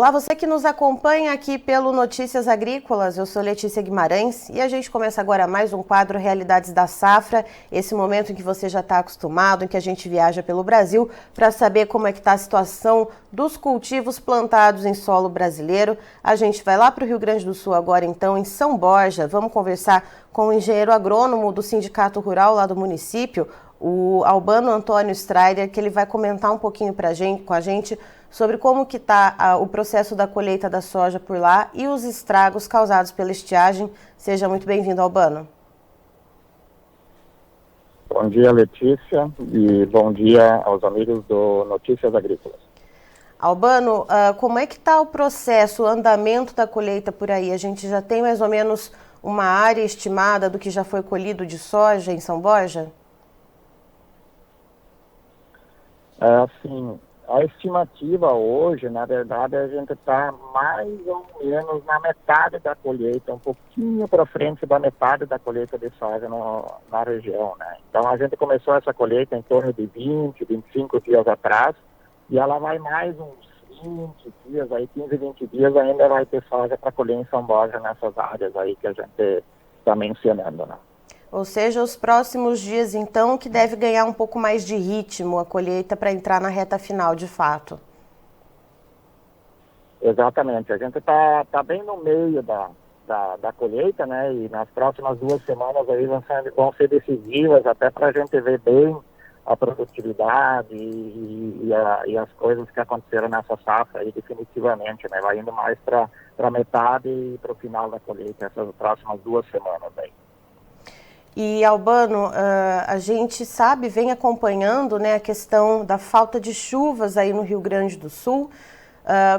Olá, você que nos acompanha aqui pelo Notícias Agrícolas, eu sou Letícia Guimarães e a gente começa agora mais um quadro Realidades da Safra, esse momento em que você já está acostumado, em que a gente viaja pelo Brasil para saber como é que está a situação dos cultivos plantados em solo brasileiro. A gente vai lá para o Rio Grande do Sul agora então, em São Borja, vamos conversar com o engenheiro agrônomo do Sindicato Rural lá do município, o Albano Antônio Strider, que ele vai comentar um pouquinho com a gente sobre como que está o processo da colheita da soja por lá e os estragos causados pela estiagem. Seja muito bem-vindo, Albano. Bom dia, Letícia, e bom dia aos amigos do Notícias Agrícolas. Albano, como é que está o processo, o andamento da colheita por aí? A gente já tem mais ou menos uma área estimada do que já foi colhido de soja em São Borja? Sim. A estimativa hoje, na verdade, a gente está mais ou menos na metade da colheita, um pouquinho para frente da metade da colheita de soja na região, né? Então, a gente começou essa colheita em torno de 20, 25 dias atrás, e ela vai mais uns 20 dias, aí 15, 20 dias ainda vai ter soja para colher em São Borja nessas áreas aí que a gente está mencionando, né? Ou seja, os próximos dias, então, que deve ganhar um pouco mais de ritmo a colheita para entrar na reta final, de fato. Exatamente. A gente tá bem no meio da colheita, né? E nas próximas 2 semanas aí vão ser decisivas até para a gente ver bem a produtividade e as coisas que aconteceram nessa safra aí definitivamente, né? Vai indo mais para metade e para o final da colheita, essas próximas 2 semanas aí. E, Albano, a gente sabe, vem acompanhando, né, a questão da falta de chuvas aí no Rio Grande do Sul.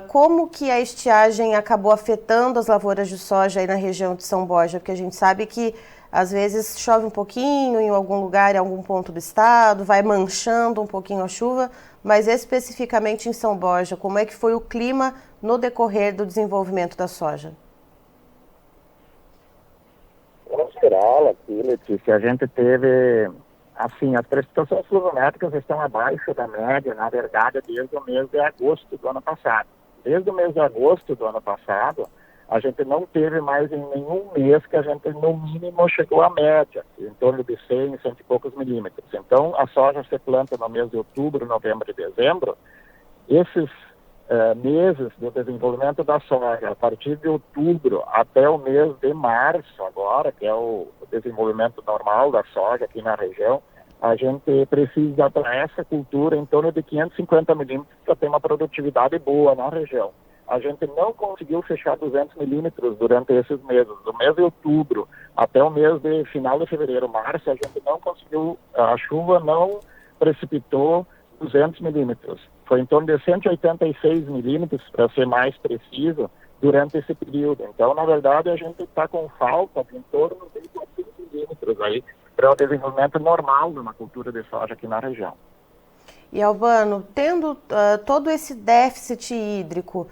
Como que a estiagem acabou afetando as lavouras de soja aí na região de São Borja? Porque a gente sabe que, às vezes, chove um pouquinho em algum lugar, em algum ponto do estado, vai manchando um pouquinho a chuva, mas especificamente em São Borja, como é que foi o clima no decorrer do desenvolvimento da soja? No geral, aqui, Letícia, a gente teve, assim, as precipitações pluviométricas estão abaixo da média, na verdade, desde o mês de agosto do ano passado. Desde o mês de agosto do ano passado, a gente não teve mais em nenhum mês que a gente, no mínimo, chegou à média, em torno de 100 e poucos milímetros. Então, a soja se planta no mês de outubro, novembro e dezembro. Esses meses do desenvolvimento da soja, a partir de outubro até o mês de março agora, que é o desenvolvimento normal da soja aqui na região, a gente precisa para essa cultura em torno de 550 milímetros para ter uma produtividade boa na região. A gente não conseguiu fechar 200 milímetros durante esses meses. Do mês de outubro até o mês de final de fevereiro, março, a gente não conseguiu, a chuva não precipitou 200 milímetros. Foi em torno de 186 milímetros, para ser mais preciso, durante esse período. Então, na verdade, a gente está com falta de em torno de 400 milímetros aí para o desenvolvimento normal de uma cultura de soja aqui na região. E, Albano, tendo todo esse déficit hídrico,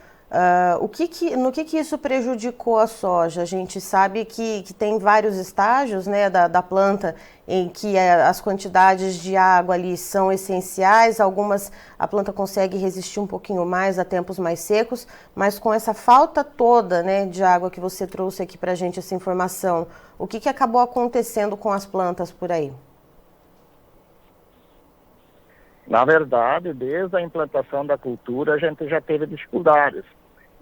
no que isso prejudicou a soja? A gente sabe que tem vários estágios, né, da planta em que as quantidades de água ali são essenciais, algumas a planta consegue resistir um pouquinho mais a tempos mais secos, mas com essa falta toda, né, de água que você trouxe aqui para a gente, essa informação, o que acabou acontecendo com as plantas por aí? Na verdade, desde a implantação da cultura, a gente já teve dificuldades.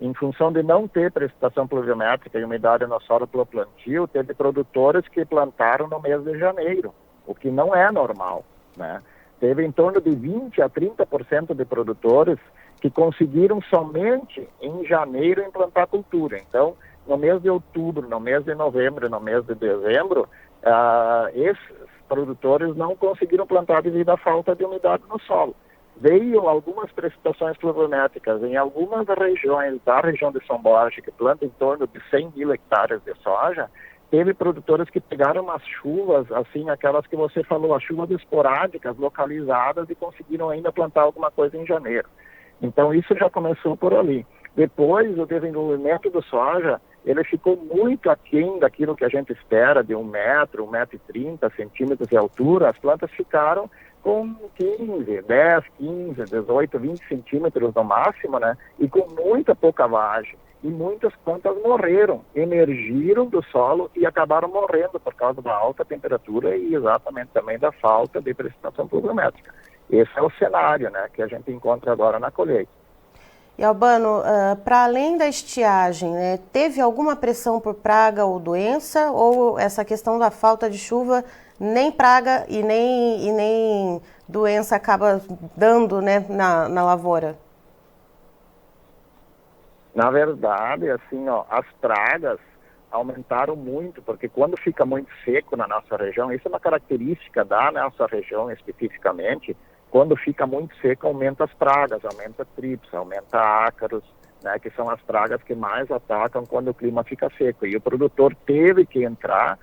Em função de não ter precipitação pluviométrica e umidade no solo pelo plantio, teve produtores que plantaram no mês de janeiro, o que não é normal, né? Teve em torno de 20% a 30% de produtores que conseguiram somente em janeiro implantar cultura. Então, no mês de outubro, no mês de novembro e no mês de dezembro, esses produtores não conseguiram plantar devido à falta de umidade no solo. Veio algumas precipitações pluviométricas em algumas regiões da região de São Borja, que planta em torno de 100 mil hectares de soja. Teve produtores que pegaram umas chuvas, assim, aquelas que você falou, as chuvas esporádicas, localizadas, e conseguiram ainda plantar alguma coisa em janeiro. Então, isso já começou por ali. Depois, o desenvolvimento do soja, ele ficou muito aquém daquilo que a gente espera de 1 metro e 30 centímetros de altura. As plantas ficaram com 15, 10, 15, 18, 20 centímetros no máximo, né? E com muita pouca vagem. E muitas plantas morreram, emergiram do solo e acabaram morrendo por causa da alta temperatura e exatamente também da falta de precipitação pluviométrica. Esse é o cenário, né, que a gente encontra agora na colheita. E Albano, para além da estiagem, né, teve alguma pressão por praga ou doença, ou essa questão da falta de chuva, nem praga e nem doença acaba dando, né, na lavoura? Na verdade, assim, ó, as pragas aumentaram muito, porque quando fica muito seco na nossa região, isso é uma característica da nossa região especificamente, quando fica muito seco aumenta as pragas, aumenta trips, aumenta ácaros, né, que são as pragas que mais atacam quando o clima fica seco. E o produtor teve que entrar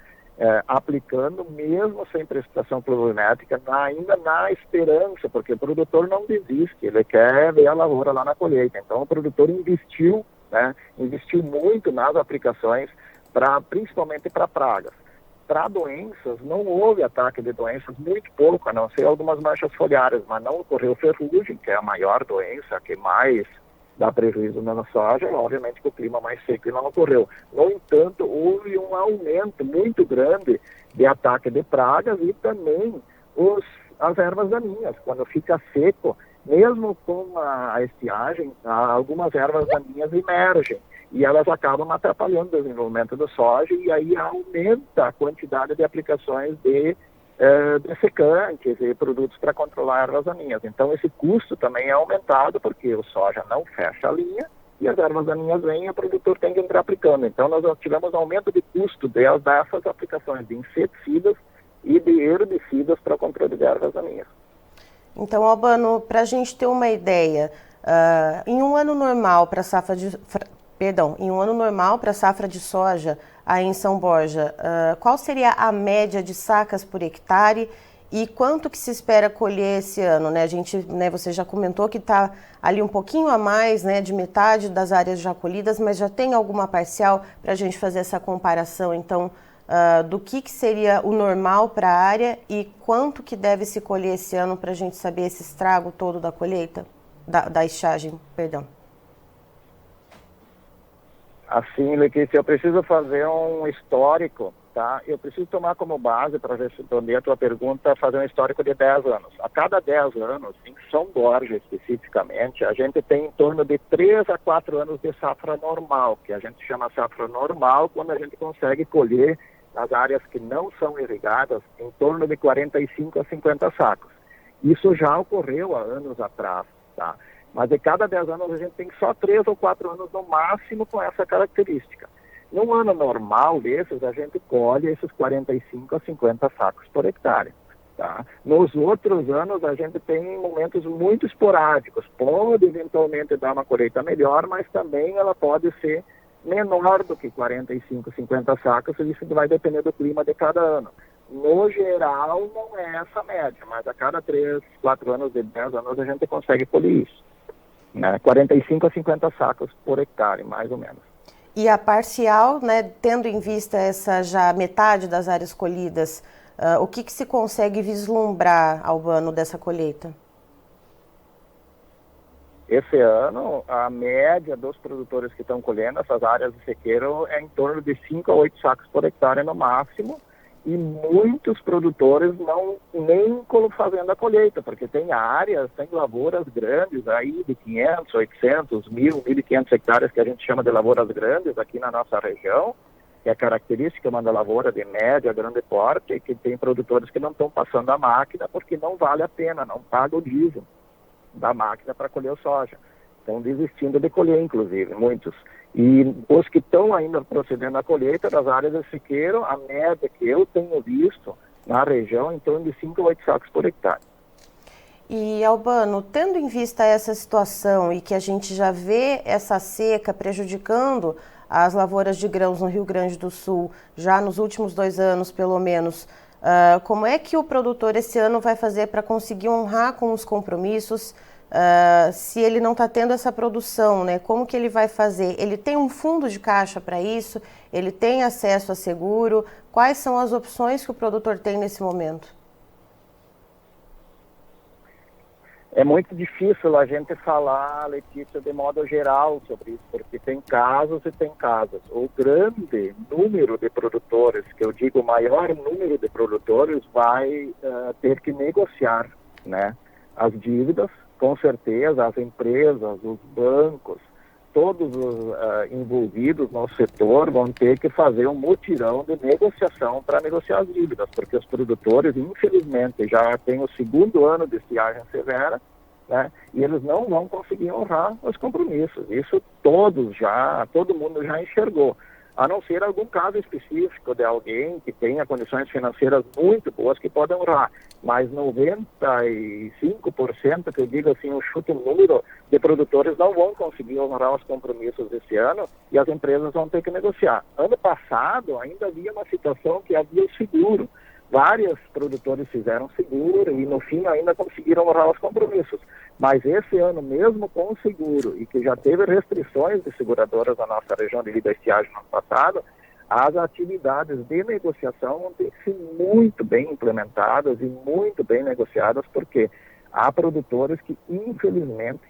aplicando, mesmo sem precipitação pluviométrica, ainda na esperança, porque o produtor não desiste, ele quer ver a lavoura lá na colheita. Então o produtor investiu, né, investiu muito nas aplicações, principalmente para pragas. Para doenças, não houve ataque de doenças, muito pouco, a não ser algumas manchas foliares, mas não ocorreu ferrugem, que é a maior doença, que mais dá prejuízo na soja. Obviamente que o clima mais seco não ocorreu. No entanto, houve um aumento muito grande de ataque de pragas e também as ervas daninhas. Quando fica seco, mesmo com a estiagem, algumas ervas daninhas emergem e elas acabam atrapalhando o desenvolvimento do soja, e aí aumenta a quantidade de aplicações de dessecantes e produtos para controlar ervas daninhas. Então esse custo também é aumentado, porque o soja não fecha a linha e as ervas daninhas vêm e o produtor tem que entrar aplicando. Então nós tivemos aumento de custo dessas aplicações de inseticidas e de herbicidas para o controle de ervas daninhas. Então, Albano, para a gente ter uma ideia, em um ano normal para safra de soja aí em São Borja, qual seria a média de sacas por hectare e quanto que se espera colher esse ano, né? Você já comentou que está ali um pouquinho a mais, né, de metade das áreas já colhidas, mas já tem alguma parcial para a gente fazer essa comparação, então, do que seria o normal para a área e quanto que deve se colher esse ano para a gente saber esse estrago todo da colheita, da estiagem, perdão. Assim, Letícia, eu preciso fazer um histórico, tá? Eu preciso tomar como base, para responder a tua pergunta, fazer um histórico de 10 anos. A cada 10 anos, em São Borja especificamente, a gente tem em torno de 3 a 4 anos de safra normal, que a gente chama safra normal, quando a gente consegue colher nas áreas que não são irrigadas em torno de 45 a 50 sacos. Isso já ocorreu há anos atrás, tá? Mas de cada 10 anos a gente tem só 3 ou 4 anos no máximo com essa característica. Num ano normal desses, a gente colhe esses 45 a 50 sacos por hectare. Tá? Nos outros anos, a gente tem momentos muito esporádicos. Pode eventualmente dar uma colheita melhor, mas também ela pode ser menor do que 45, 50 sacos, isso vai depender do clima de cada ano. No geral, não é essa média, mas a cada 3, 4 anos, de 10 anos, a gente consegue colher isso. 45 a 50 sacos por hectare, mais ou menos. E a parcial, né, tendo em vista essa já metade das áreas colhidas, o que se consegue vislumbrar, Albano, dessa colheita? Esse ano, a média dos produtores que estão colhendo essas áreas de sequeiro é em torno de 5 a 8 sacos por hectare no máximo, e muitos produtores não nem fazendo a colheita, porque tem áreas, tem lavouras grandes aí de 500, 800, 1.000, 1.500 hectares que a gente chama de lavouras grandes aqui na nossa região, que é característica uma da lavoura de média, grande porte, que tem produtores que não estão passando a máquina porque não vale a pena, não paga o diesel da máquina para colher o soja. Estão desistindo de colher, inclusive, muitos. E os que estão ainda procedendo à colheita das áreas de sequeiro, a média que eu tenho visto na região, em torno de 5 a 8 sacos por hectare. E, Albano, tendo em vista essa situação e que a gente já vê essa seca prejudicando as lavouras de grãos no Rio Grande do Sul, já nos últimos 2 anos, pelo menos, como é que o produtor esse ano vai fazer para conseguir honrar com os compromissos, se ele não está tendo essa produção, né? Como que ele vai fazer? Ele tem um fundo de caixa para isso? Ele tem acesso a seguro? Quais são as opções que o produtor tem nesse momento? É muito difícil a gente falar, Letícia, de modo geral sobre isso, porque tem casos e tem casos. O grande número de produtores, que eu digo o maior número de produtores, vai ter que negociar, né, as dívidas, com certeza, as empresas, os bancos, todos os envolvidos no setor vão ter que fazer um mutirão de negociação para negociar as dívidas, porque os produtores, infelizmente, já têm o segundo ano de estiagem severa, né, e eles não vão conseguir honrar os compromissos. Isso todo mundo já enxergou, a não ser algum caso específico de alguém que tenha condições financeiras muito boas que podem honrar, mas 95%, que eu digo assim, eu chuto um número de produtores não vão conseguir honrar os compromissos esse ano e as empresas vão ter que negociar. Ano passado ainda havia uma situação que havia o seguro. Vários produtores fizeram seguro e no fim ainda conseguiram honrar os compromissos. Mas esse ano, mesmo com o seguro, e que já teve restrições de seguradoras na nossa região devido à estiagem no ano passado, as atividades de negociação vão ter que ser muito bem implementadas e muito bem negociadas, porque há produtores que, infelizmente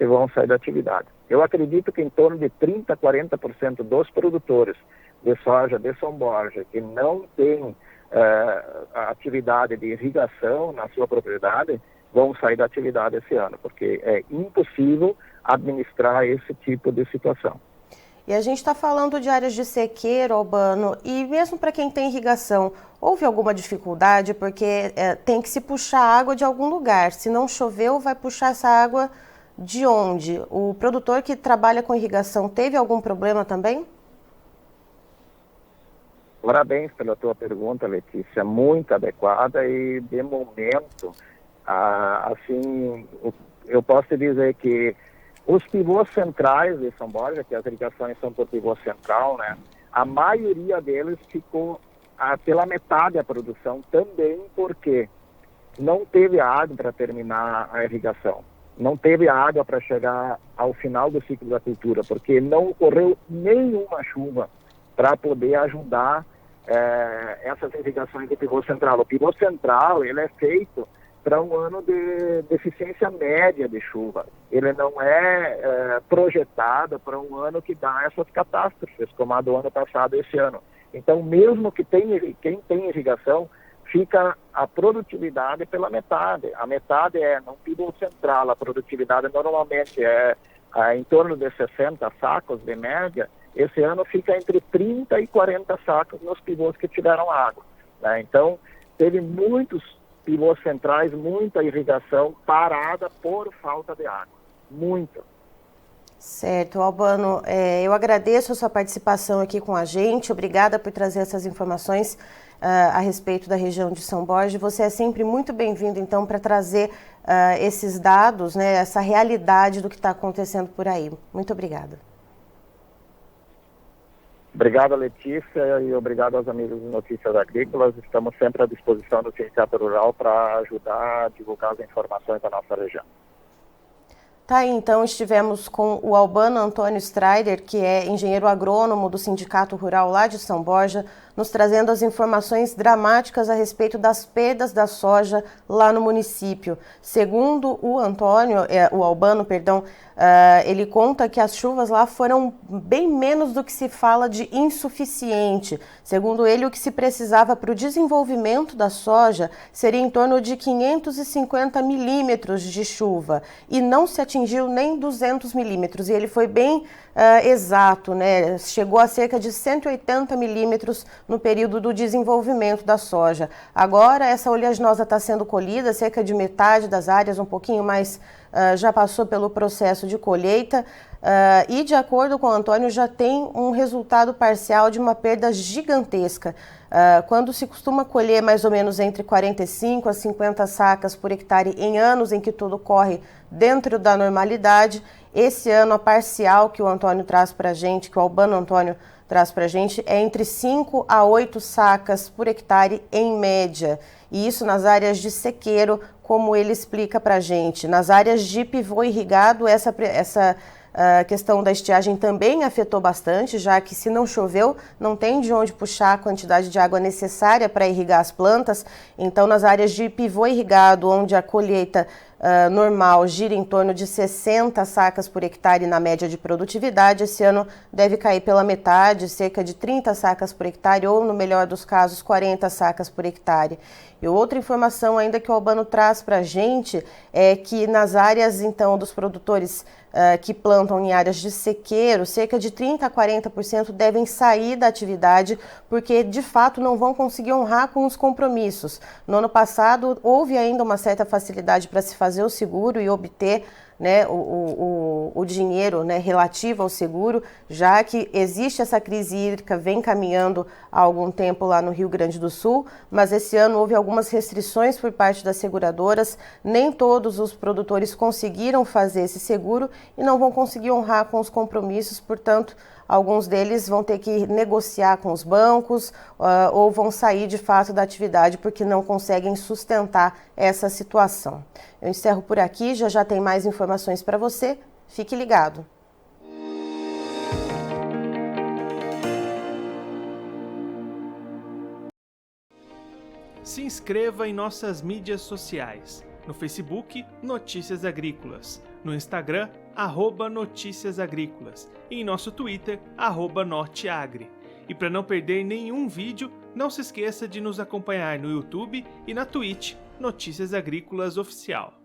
vão sair da atividade. Eu acredito que em torno de 30% a 40% dos produtores de soja de São Borja que não têm a atividade de irrigação na sua propriedade vão sair da atividade esse ano, porque é impossível administrar esse tipo de situação. E a gente está falando de áreas de sequeiro, Albano, e mesmo para quem tem irrigação, houve alguma dificuldade? Porque tem que se puxar água de algum lugar. Se não choveu, vai puxar essa água de onde? O produtor que trabalha com irrigação teve algum problema também? Parabéns pela tua pergunta, Letícia, muito adequada e, de momento, assim, eu posso te dizer que os pivôs centrais de São Borja, que as irrigações são por pivô central, né, a maioria deles ficou pela metade da produção, também porque não teve água para terminar a irrigação, não teve água para chegar ao final do ciclo da cultura, porque não ocorreu nenhuma chuva para poder ajudar essas irrigações de pivô central. O pivô central, ele é feito para um ano de deficiência média de chuva. Ele não é projetado para um ano que dá essas catástrofes, como a do ano passado e esse ano. Então, mesmo que quem tem irrigação, fica a produtividade pela metade. A metade é no pivô central, a produtividade normalmente é em torno de 60 sacos de média. Esse ano fica entre 30 e 40 sacos nos pivôs que tiveram água, né? Então, teve muitos pivôs centrais, muita irrigação parada por falta de água. Muito. Certo, Albano, eu agradeço a sua participação aqui com a gente. Obrigada por trazer essas informações a respeito da região de São Borja. Você é sempre muito bem-vindo, então, para trazer esses dados, né, essa realidade do que está acontecendo por aí. Muito obrigada. Obrigado, Letícia, e obrigado aos amigos de Notícias Agrícolas. Estamos sempre à disposição do Sindicato Rural para ajudar a divulgar as informações da nossa região. Tá aí, então, estivemos com o Albano Antônio Strider, que é engenheiro agrônomo do Sindicato Rural lá de São Borja, nos trazendo as informações dramáticas a respeito das perdas da soja lá no município. Segundo o Albano, ele conta que as chuvas lá foram bem menos do que se fala de insuficiente. Segundo ele, o que se precisava para o desenvolvimento da soja seria em torno de 550 milímetros de chuva e não se atingiu nem 200 milímetros. E ele foi bem exato, né? Chegou a cerca de 180 milímetros no período do desenvolvimento da soja. Agora, essa oleaginosa está sendo colhida, cerca de metade das áreas, um pouquinho mais, já passou pelo processo de colheita e, de acordo com o Antônio, já tem um resultado parcial de uma perda gigantesca. Quando se costuma colher mais ou menos entre 45 a 50 sacas por hectare em anos em que tudo corre dentro da normalidade, esse ano a parcial que o Antônio traz para a gente, que o Albano Antônio traz para a gente é entre 5 a 8 sacas por hectare em média. E isso nas áreas de sequeiro, como ele explica para a gente. Nas áreas de pivô irrigado, essa questão da estiagem também afetou bastante, já que se não choveu, não tem de onde puxar a quantidade de água necessária para irrigar as plantas. Então, nas áreas de pivô irrigado, onde a colheita normal gira em torno de 60 sacas por hectare na média de produtividade, esse ano deve cair pela metade, cerca de 30 sacas por hectare ou, no melhor dos casos, 40 sacas por hectare. E outra informação ainda que o Albano traz para a gente é que nas áreas, então, dos produtores que plantam em áreas de sequeiro, cerca de 30% a 40% devem sair da atividade porque, de fato, não vão conseguir honrar com os compromissos. No ano passado, houve ainda uma certa facilidade para se fazer o seguro e obter, né, o dinheiro, né, relativo ao seguro, já que existe essa crise hídrica, vem caminhando há algum tempo lá no Rio Grande do Sul, mas esse ano houve algumas restrições por parte das seguradoras, nem todos os produtores conseguiram fazer esse seguro e não vão conseguir honrar com os compromissos, portanto, alguns deles vão ter que negociar com os bancos ou vão sair de fato da atividade porque não conseguem sustentar essa situação. Eu encerro por aqui, já tem mais informações para você. Fique ligado. Se inscreva em nossas mídias sociais. No Facebook, Notícias Agrícolas. No Instagram, @Notícias Agrícolas. E em nosso Twitter, @Norteagri. E para não perder nenhum vídeo, não se esqueça de nos acompanhar no YouTube e na Twitch, Notícias Agrícolas Oficial.